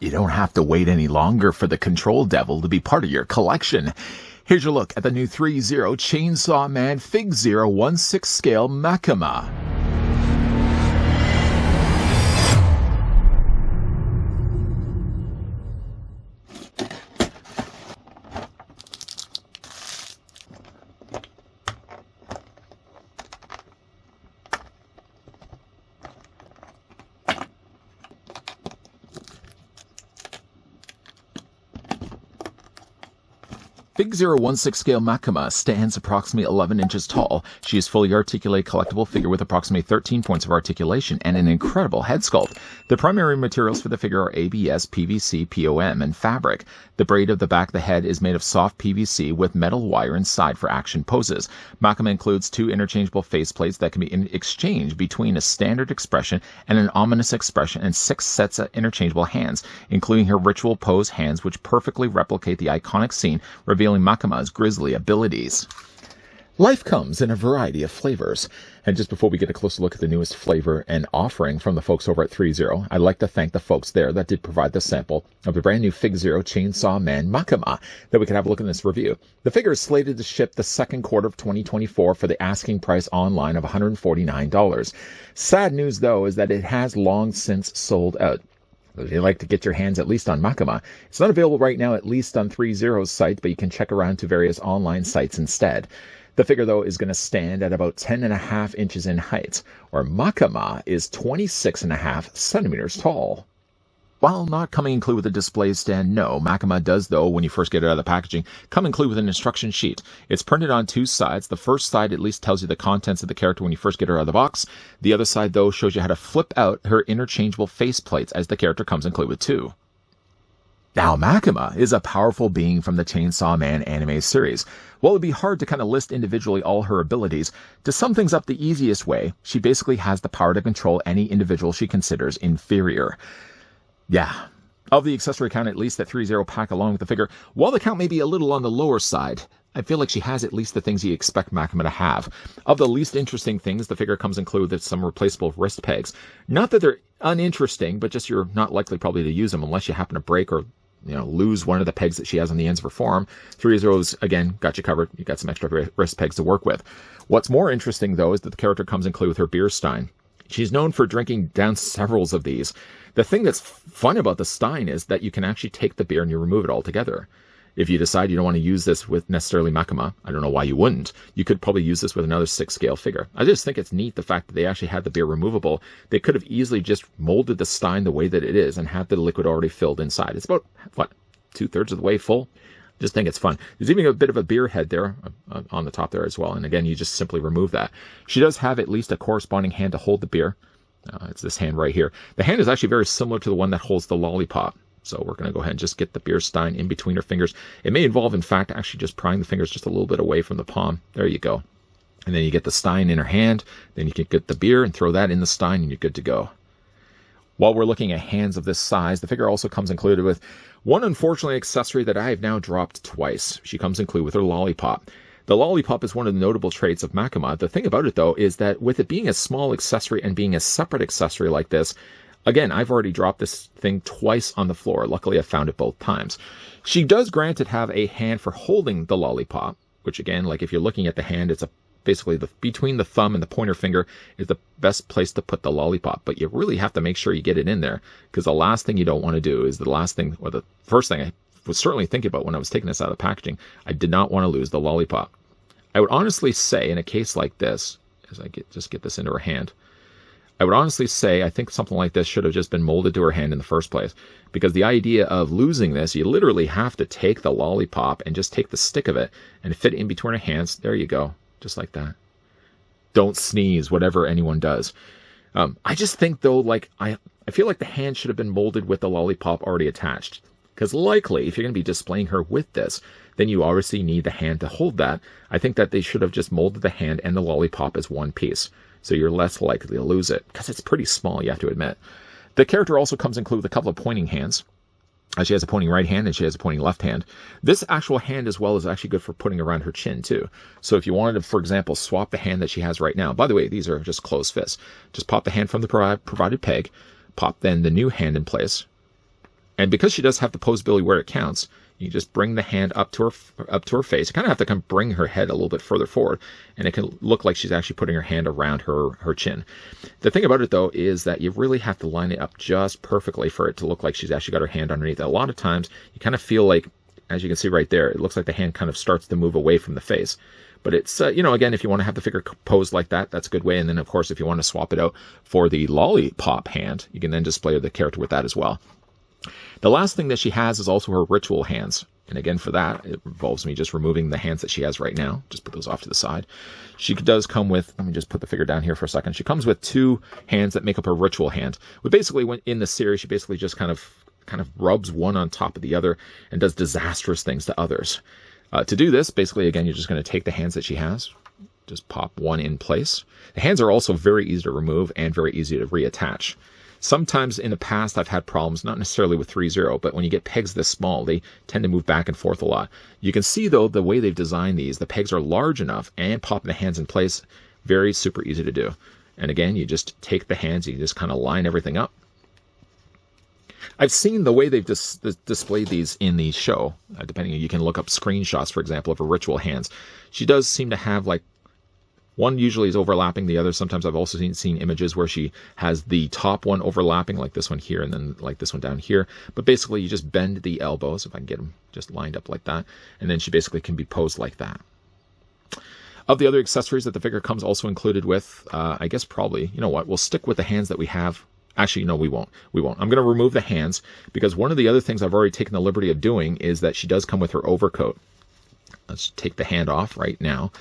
You don't have to wait any longer for the Control Devil to be part of your collection. Here's your look at the new FigZero Chainsaw Man FigZero 1/6 scale Makima. FigZero 1/6 scale Makima stands approximately 11 inches tall. She is fully articulated collectible figure with approximately 13 points of articulation and an incredible head sculpt. The primary materials for the figure are ABS, PVC, POM, and fabric. The braid of the back of the head is made of soft PVC with metal wire inside for action poses. Makima includes 2 interchangeable faceplates that can be exchanged between a standard expression and an ominous expression, and 6 sets of interchangeable hands, including her ritual pose hands, which perfectly replicate the iconic scene revealing Makima's grisly abilities. Life comes in a variety of flavors. And just before we get a closer look at the newest flavor and offering from the folks over at FigZero, I'd like to thank the folks there that did provide the sample of the brand new FigZero Chainsaw Man Makima that we can have a look in this review. The figure is slated to ship the second quarter of 2024 for the asking price online of $149. Sad news, though, is that it has long since sold out. If you'd like to get your hands at least on Makima, it's not available right now, at least on FigZero's site, but you can check around to various online sites instead. The figure, though, is going to stand at about 10.5 inches in height, where Makima is 26.5 centimeters tall. While not coming included with a display stand, no, Makima does, though, when you first get it out of the packaging, come included with an instruction sheet. It's printed on 2 sides. The first side at least tells you the contents of the character when you first get her out of the box. The other side, though, shows you how to flip out her interchangeable faceplates as the character comes included with 2. Now, Makima is a powerful being from the Chainsaw Man anime series. While it'd be hard to kind of list individually all her abilities, to sum things up the easiest way, she basically has the power to control any individual she considers inferior. Yeah, of the accessory count at least that FigZero pack along with the figure, while the count may be a little on the lower side, I feel like she has at least the things you expect Makima to have. Of the least interesting things, the figure comes included with some replaceable wrist pegs. Not that they're uninteresting, but just you're not likely probably to use them unless you happen to break or lose one of the pegs that she has on the ends of her forearm. FigZero's, again, got you covered. You got some extra wrist pegs to work with. What's more interesting, though, is that the character comes included with her beer stein. She's known for drinking down several of these. The thing that's fun about the stein is that you can actually take the beer and you remove it altogether. If you decide you don't want to use this with necessarily Makima, I don't know why you wouldn't, you could probably use this with another 6 scale figure. I just think it's neat the fact that they actually had the beer removable. They could have easily just molded the stein the way that it is and have the liquid already filled inside. It's about, 2/3 of the way full? Just think it's fun. There's even a bit of a beer head there on the top there as well. And again, you just simply remove that. She does have at least a corresponding hand to hold the beer. It's this hand right here. The hand is actually very similar to the one that holds the lollipop. So we're going to go ahead and just get the beer stein in between her fingers. It may involve, in fact, actually just prying the fingers just a little bit away from the palm. There you go. And then you get the stein in her hand. Then you can get the beer and throw that in the stein and you're good to go. While we're looking at hands of this size, the figure also comes included with one unfortunately accessory that I have now dropped twice. She comes included with her lollipop. The lollipop is one of the notable traits of Makima. The thing about it, though, is that with it being a small accessory and being a separate accessory like this, again, I've already dropped this thing twice on the floor. Luckily, I found it both times. She does, granted, have a hand for holding the lollipop, which, again, like if you're looking at the hand, it's basically between the thumb and the pointer finger is the best place to put the lollipop. But you really have to make sure you get it in there, because the last thing you don't want to do is the first thing I was certainly thinking about when I was taking this out of the packaging, I did not want to lose the lollipop. I would honestly say, in a case like this, as I just get this into her hand, I would honestly say I think something like this should have just been molded to her hand in the first place. Because the idea of losing this, you literally have to take the lollipop and just take the stick of it and fit it in between her hands. There you go. Just like that. Don't sneeze, whatever anyone does. I just think, though, I feel like the hand should have been molded with the lollipop already attached. Because likely, if you're going to be displaying her with this, then you obviously need the hand to hold that. I think that they should have just molded the hand and the lollipop as one piece. So you're less likely to lose it. Because it's pretty small, you have to admit. The character also comes included with a couple of pointing hands. She has a pointing right hand and she has a pointing left hand. This actual hand as well is actually good for putting around her chin too. So if you wanted to, for example, swap the hand that she has right now. By the way, these are just closed fists. Just pop the hand from the provided peg. Pop then the new hand in place. And because she does have the posability where it counts, you just bring the hand up to her face. You kind of have to kind of bring her head a little bit further forward, and it can look like she's actually putting her hand around her chin. The thing about it, though, is that you really have to line it up just perfectly for it to look like she's actually got her hand underneath. A lot of times, you kind of feel like, as you can see right there, it looks like the hand kind of starts to move away from the face. But it's, again, if you want to have the figure posed like that, that's a good way. And then, of course, if you want to swap it out for the lollipop hand, you can then display the character with that as well. The last thing that she has is also her ritual hands. And again, for that, it involves me just removing the hands that she has right now. Just put those off to the side. She does come with, let me just put the figure down here for a second. She comes with 2 hands that make up her ritual hand. But basically, when in the series, she basically just kind of rubs one on top of the other and does disastrous things to others. To do this, basically, again, you're just going to take the hands that she has, just pop one in place. The hands are also very easy to remove and very easy to reattach. Sometimes in the past, I've had problems, not necessarily with FigZero, but when you get pegs this small, they tend to move back and forth a lot. You can see, though, the way they've designed these, the pegs are large enough and popping the hands in place, very super easy to do. And again, you just take the hands, you just kind of line everything up. I've seen the way they've displayed these in the show. Depending, you can look up screenshots, for example, of her ritual hands. She does seem to have, like, one usually is overlapping the other. Sometimes I've also seen images where she has the top one overlapping, like this one here, and then like this one down here. But basically, you just bend the elbows, if I can get them just lined up like that, and then she basically can be posed like that. Of the other accessories that the figure comes also included with, I guess probably, you know what, we'll stick with the hands that we have. Actually, no, we won't. I'm going to remove the hands because one of the other things I've already taken the liberty of doing is that she does come with her overcoat. Let's take the hand off right now.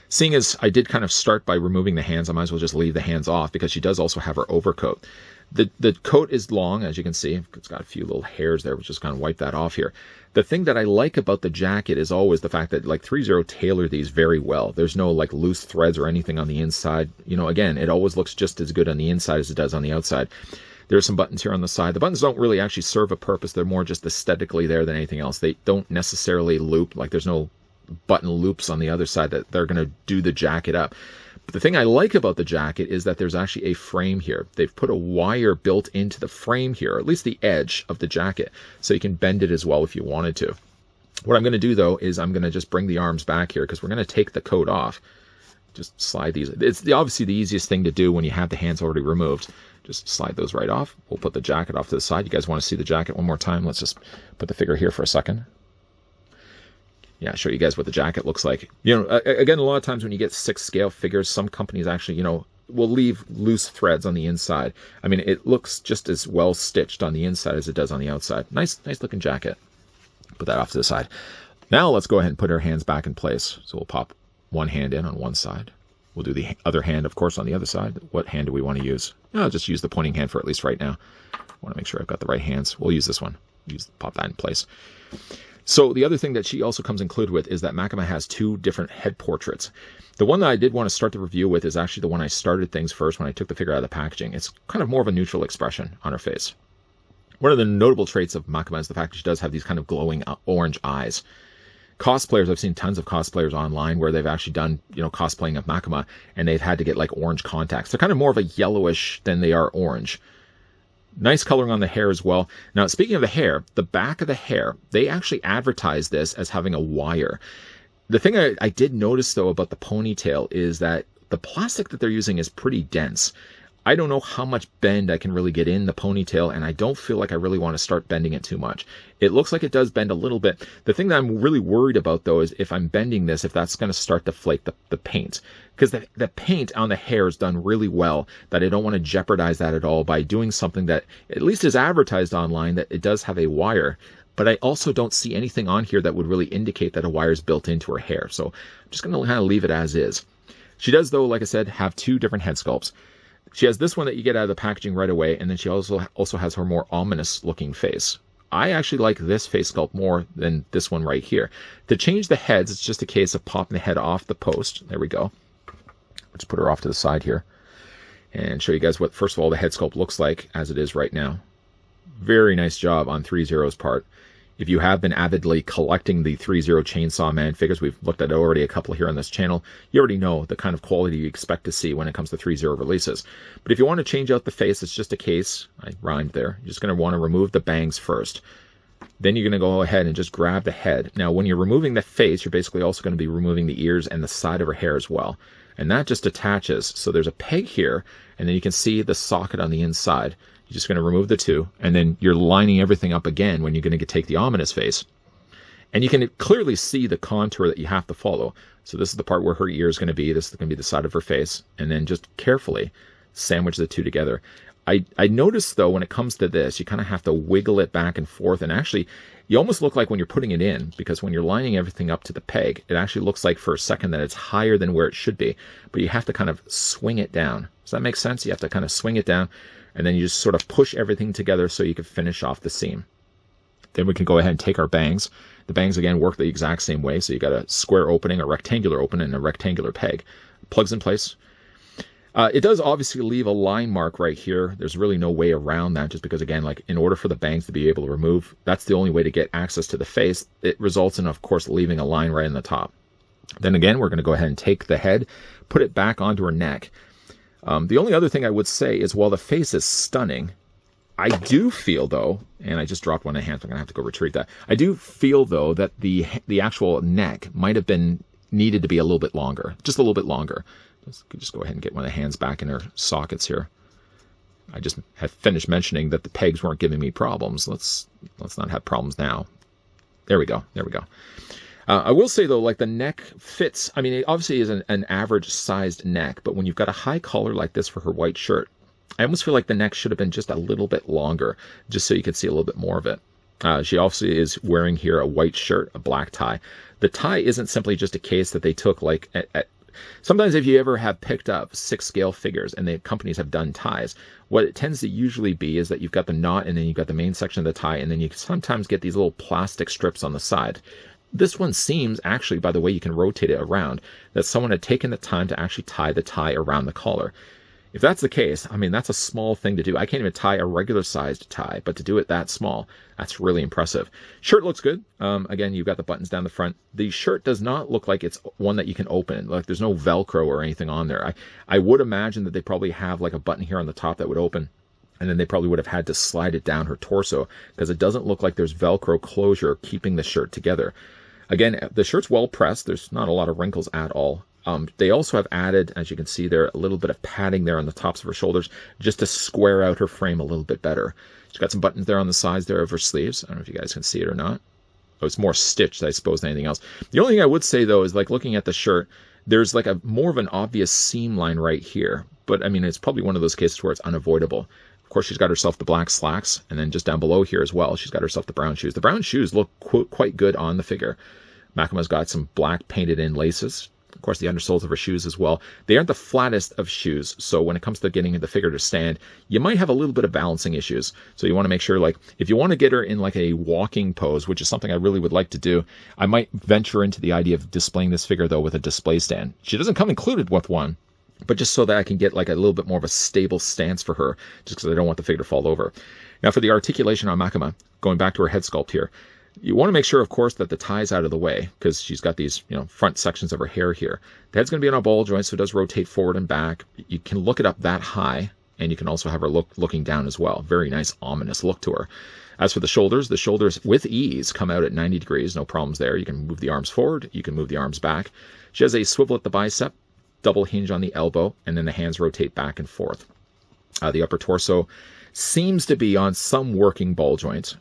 Seeing as I did kind of start by removing the hands, I might as well just leave the hands off because she does also have her overcoat. The coat is long, as you can see. It's got a few little hairs there, which just kind of wipe that off here. The thing that I like about the jacket is always the fact that, like, FigZero tailored these very well. There's no, like, loose threads or anything on the inside. Again, it always looks just as good on the inside as it does on the outside. There's some buttons here on the side. The buttons don't really actually serve a purpose. They're more just aesthetically there than anything else. They don't necessarily loop. Like, there's no button loops on the other side that they're going to do the jacket up. But the thing I like about the jacket is that there's actually a frame here. They've put a wire built into the frame here, or at least the edge of the jacket, so you can bend it as well if you wanted to. What I'm going to do, though, is I'm going to just bring the arms back here because we're going to take the coat off. Just slide these. It's obviously the easiest thing to do when you have the hands already removed. Just slide those right off. We'll put the jacket off to the side. You guys want to see the jacket one more time? Let's just put the figure here for a second. Yeah, show you guys what the jacket looks like. Again, a lot of times when you get 6 scale figures, some companies actually, will leave loose threads on the inside. I mean, it looks just as well stitched on the inside as it does on the outside. Nice looking jacket. Put that off to the side. Now let's go ahead and put our hands back in place. So we'll pop one hand in on one side. We'll do the other hand, of course, on the other side. What hand do we want to use? I'll just use the pointing hand for at least right now. I want to make sure I've got the right hands. We'll use this one. Pop that in place. So the other thing that she also comes included with is that Makima has 2 different head portraits. The one that I did want to start the review with is actually the one I started things first when I took the figure out of the packaging. It's kind of more of a neutral expression on her face. One of the notable traits of Makima is the fact that she does have these kind of glowing orange eyes. Cosplayers, I've seen tons of cosplayers online where they've actually done, cosplaying of Makima, and they've had to get like orange contacts. They're kind of more of a yellowish than they are orange. Nice coloring on the hair as well. Now, speaking of the hair, the back of the hair, they actually advertise this as having a wire. The thing I did notice, though, about the ponytail is that the plastic that they're using is pretty dense. I don't know how much bend I can really get in the ponytail, and I don't feel like I really want to start bending it too much. It looks like it does bend a little bit. The thing that I'm really worried about, though, is if I'm bending this, if that's going to start to flake the paint. Because the paint on the hair is done really well, that I don't want to jeopardize that at all by doing something that at least is advertised online, that it does have a wire. But I also don't see anything on here that would really indicate that a wire is built into her hair. So I'm just going to kind of leave it as is. She does, though, like I said, have 2 different head sculpts. She has this one that you get out of the packaging right away, and then she also has her more ominous looking face. I actually like this face sculpt more than this one right here. To change the heads, it's just a case of popping the head off the post. There we go. Let's put her off to the side here and show you guys what, first of all, the head sculpt looks like as it is right now. Very nice job on FigZero's part. If you have been avidly collecting the FigZero Chainsaw Man figures, we've looked at already a couple here on this channel, you already know the kind of quality you expect to see when it comes to FigZero releases. But if you want to change out the face, it's just a case, I rhymed there, you're just going to want to remove the bangs first. Then you're going to go ahead and just grab the head. Now, when you're removing the face, you're basically also going to be removing the ears and the side of her hair as well. And that just attaches. So there's a peg here, and then you can see the socket on the inside. You're just going to remove the two, and then you're lining everything up again when you're going to take the ominous face. And you can clearly see the contour that you have to follow. So this is the part where her ear is going to be. This is going to be the side of her face. And then just carefully sandwich the two together. I noticed, though, when it comes to this, you kind of have to wiggle it back and forth. And actually, you almost look like when you're putting it in, because when you're lining everything up to the peg, it actually looks like for a second that it's higher than where it should be. But you have to kind of swing it down. Does that make sense? You have to kind of swing it down, and then you just sort of push everything together so you can finish off the seam. Then we can go ahead and take our bangs. The bangs, again, work the exact same way. So you got a square opening, a rectangular opening, and a rectangular peg. Plugs in place. It does obviously leave a line mark right here. There's really no way around that, just because, again, like in order for the bangs to be able to remove, that's the only way to get access to the face. It results in, of course, leaving a line right in the top. Then again, we're going to go ahead and take the head, put it back onto her neck. The only other thing I would say is, while the face is stunning, I do feel, though, and I just dropped one in hand, so I'm going to have to go retrieve that. I do feel, though, that the actual neck might have been needed to be a little bit longer, just a little bit longer. Just go ahead and get one of the hands back in her sockets here. I just have finished mentioning that the pegs weren't giving me problems. Let's not have problems now. There we go. There we go. I will say, though, like the neck fits. I mean, it obviously is an average-sized neck, but when you've got a high collar like this for her white shirt, I almost feel like the neck should have been just a little bit longer, just so you can see a little bit more of it. She obviously is wearing here a white shirt, a black tie. The tie isn't simply just a case that they took like sometimes if you ever have picked up 6-scale figures and the companies have done ties, what it tends to usually be is that you've got the knot and then you've got the main section of the tie, and then you sometimes get these little plastic strips on the side. This one seems, actually, by the way you can rotate it around, that someone had taken the time to actually tie the tie around the collar. If that's the case, I mean, that's a small thing to do. I can't even tie a regular-sized tie, but to do it that small, that's really impressive. Shirt looks good. Again, you've got the buttons down the front. The shirt does not look like it's one that you can open. Like, there's no Velcro or anything on there. I would imagine that they probably have like a button here on the top that would open, and then they probably would have had to slide it down her torso, because it doesn't look like there's Velcro closure keeping the shirt together. Again, the shirt's well pressed. There's not a lot of wrinkles at all. They also have added, as you can see there, a little bit of padding there on the tops of her shoulders, just to square out her frame a little bit better. She's got some buttons there on the sides there of her sleeves. I don't know if you guys can see it or not. Oh, it's more stitched, I suppose, than anything else. The only thing I would say, though, is like looking at the shirt, there's like a more of an obvious seam line right here. But I mean, it's probably one of those cases where it's unavoidable. Of course, she's got herself the black slacks, and then just down below here as well, she's got herself the brown shoes. The brown shoes look quite good on the figure. Makima's got some black painted in laces. Of course, the undersoles of her shoes as well. They aren't the flattest of shoes, so when it comes to getting the figure to stand, you might have a little bit of balancing issues. So you want to make sure, like, if you want to get her in like a walking pose, which is something I really would like to do, I might venture into the idea of displaying this figure, though, with a display stand. She doesn't come included with one, but just so that I can get like a little bit more of a stable stance for her, just because I don't want the figure to fall over. Now, for the articulation on Makima, going back to her head sculpt here, you want to make sure, of course, that the tie's out of the way, because she's got these, front sections of her hair here. The head's going to be on a ball joint, so it does rotate forward and back. You can look it up that high, and you can also have her looking down as well. Very nice, ominous look to her. As for the shoulders with ease come out at 90 degrees, no problems there. You can move the arms forward, you can move the arms back. She has a swivel at the bicep, double hinge on the elbow, and then the hands rotate back and forth. The upper torso seems to be on some working ball joint.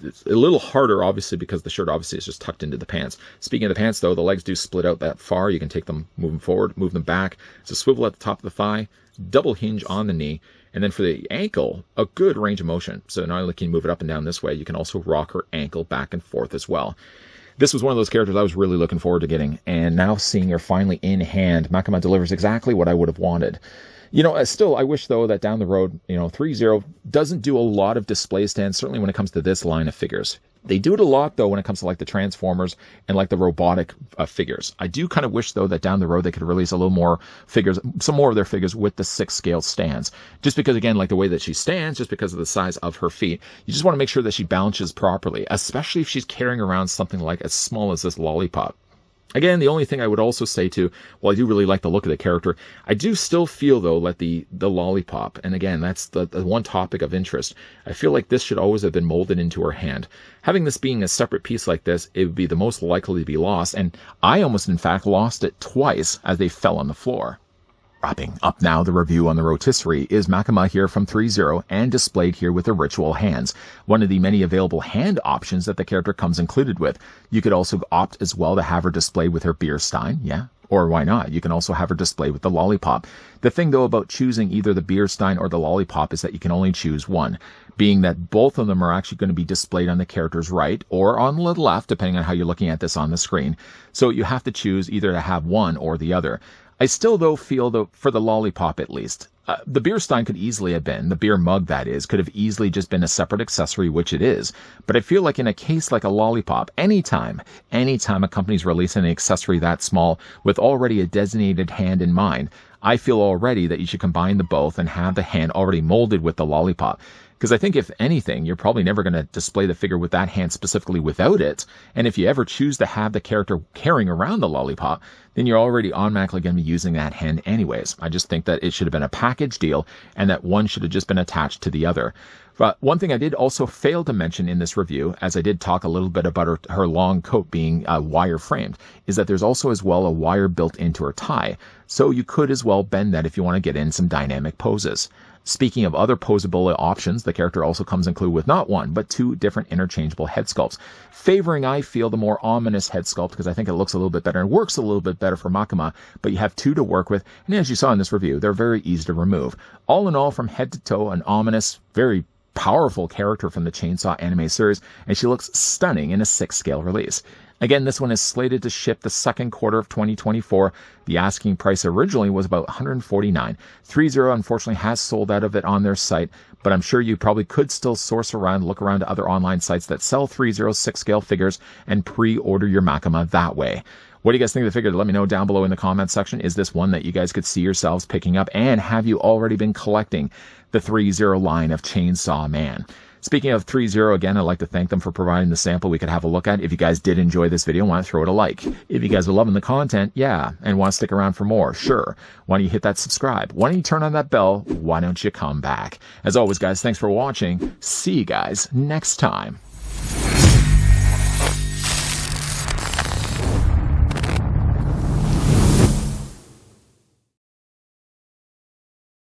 It's a little harder, obviously, because the shirt obviously is just tucked into the pants. Speaking of the pants, though, the legs do split out that far. You can take them, move them forward, move them back. It's a swivel at the top of the thigh, double hinge on the knee, and then for the ankle, a good range of motion. So not only can you move it up and down this way, you can also rock her ankle back and forth as well. This was one of those characters I was really looking forward to getting, and now seeing her finally in hand, Makima delivers exactly what I would have wanted. You know, still, I wish, though, that down the road, you know, FigZero doesn't do a lot of display stands, certainly when it comes to this line of figures. They do it a lot, though, when it comes to like the Transformers and like the robotic figures. I do kind of wish, though, that down the road they could release a little more figures, some more of their figures with the 6-scale stands. Just because, again, like the way that she stands, just because of the size of her feet, you just want to make sure that she balances properly, especially if she's carrying around something like as small as this lollipop. Again, the only thing I would also say too, while I do really like the look of the character, I do still feel, though, that the lollipop, and again, that's the one topic of interest, I feel like this should always have been molded into her hand. Having this being a separate piece like this, it would be the most likely to be lost, and I almost, in fact, lost it twice as they fell on the floor. Wrapping up now the review on the rotisserie is Makima here from FigZero, and displayed here with the ritual hands, one of the many available hand options that the character comes included with. You could also opt as well to have her displayed with her beer stein, yeah, or why not? You can also have her displayed with the lollipop. The thing, though, about choosing either the beer stein or the lollipop is that you can only choose one, being that both of them are actually going to be displayed on the character's right or on the left, depending on how you're looking at this on the screen. So you have to choose either to have one or the other. I still, though, feel, though, for the lollipop at least, the beer stein could easily have been, the beer mug that is, could have easily just been a separate accessory, which it is. But I feel like in a case like a lollipop, anytime a company's releasing an accessory that small with already a designated hand in mind, I feel already that you should combine the both and have the hand already molded with the lollipop. Because I think, if anything, you're probably never going to display the figure with that hand specifically without it. And if you ever choose to have the character carrying around the lollipop, then you're already automatically going to be using that hand anyways. I just think that it should have been a package deal, and that one should have just been attached to the other. But one thing I did also fail to mention in this review, as I did talk a little bit about her long coat being wire framed, is that there's also as well a wire built into her tie. So you could as well bend that if you want to get in some dynamic poses. Speaking of other posable options, the character also comes included with not one, but 2 different interchangeable head sculpts, favoring, I feel, the more ominous head sculpt, because I think it looks a little bit better and works a little bit better for Makima, but you have 2 to work with, and as you saw in this review, they're very easy to remove. All in all, from head to toe, an ominous, very powerful character from the Chainsaw anime series, and she looks stunning in a 6-scale release. Again, this one is slated to ship the second quarter of 2024. The asking price originally was about $149. FigZero unfortunately has sold out of it on their site, but I'm sure you probably could still source around, look around to other online sites that sell FigZero 6-scale figures and pre-order your Makima that way. What do you guys think of the figure? Let me know down below in the comments section. Is this one that you guys could see yourselves picking up? And have you already been collecting the FigZero line of Chainsaw Man? Speaking of FigZero, again, I'd like to thank them for providing the sample we could have a look at. If you guys did enjoy this video, want to throw it a like. If you guys are loving the content, yeah, and want to stick around for more, sure. Why don't you hit that subscribe? Why don't you turn on that bell? Why don't you come back? As always, guys, thanks for watching. See you guys next time.